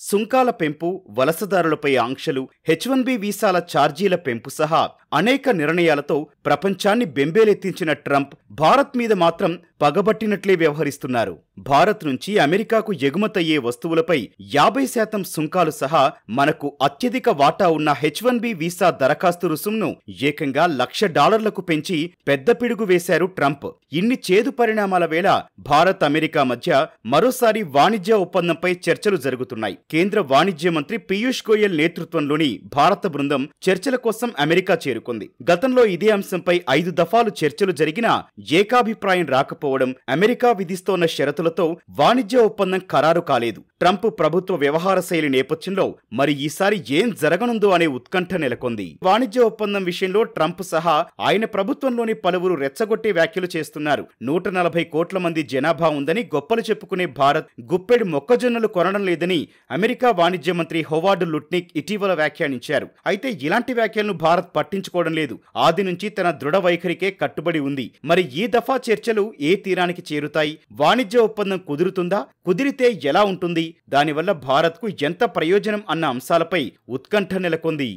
సుంకాల పెంపు, వలసదారులపై ఆంక్షలు, H1B వీసాల ఛార్జీల పెంపు సహా అనేక నిర్ణయాలతో ప్రపంచాన్ని బెంబేలెత్తించిన ట్రంప్ భారత్ మీద మాత్రం పగబట్టినట్లే వ్యవహరిస్తున్నారు. భారత్ నుంచి అమెరికాకు ఎగుమతయ్యే వస్తువులపై 50% సుంకాలు సహా మనకు అత్యధిక వాటా ఉన్న H1B వీసా దరఖాస్తు రుసుంను ఏకంగా $1,00,000కు పెంచి పెద్ద పిడుగు వేశారు ట్రంప్. ఇన్ని చేదు పరిణామాల వేళ భారత్ అమెరికా మధ్య మరోసారి వాణిజ్య ఒప్పందంపై చర్చలు జరుగుతున్నాయి. కేంద్ర వాణిజ్య మంత్రి పీయూష్ గోయల్ నేతృత్వంలోని భారత బృందం చర్చల కోసం అమెరికా చేరుకుంది. గతంలో ఇదే అంశంపై 5 దఫాలు చర్చలు జరిగినా ఏకాభిప్రాయం రాకపోవడం, అమెరికా విధిస్తోన్న షరతులతో వాణిజ్య ఒప్పందం ఖరారు కాలేదు. ట్రంప్ ప్రభుత్వ వ్యవహార శైలి నేపథ్యంలో మరి ఈసారి ఏం జరగనుందో అనే ఉత్కంఠ నెలకొంది. వాణిజ్య ఒప్పందం విషయంలో ట్రంప్ సహా ఆయన ప్రభుత్వంలోని పలువురు రెచ్చగొట్టే వ్యాఖ్యలు చేస్తున్నారు. 140 కోట్ల మంది జనాభా ఉందని గొప్పలు చెప్పుకునే భారత్ గుప్పెడు మొక్కజొన్నలు కొనడం లేదని అమెరికా వాణిజ్య మంత్రి హోవార్డ్ లుట్నిక్ ఇటీవల వ్యాఖ్యానించారు. అయితే ఇలాంటి వ్యాఖ్యలను భారత్ పట్టించుకోవడం లేదు. ఆది నుంచి తన దృఢ వైఖరికే కట్టుబడి ఉంది. మరి ఈ దఫా చర్చలు ఏ తీరానికి చేరుతాయి? వాణిజ్య ఒప్పందం కుదురుతుందా? కుదిరితే ఎలా ఉంటుంది? దానివల్ల భారత్కు ఎంత ప్రయోజనం అన్న అంశాలపై ఉత్కంఠ నెలకొంది.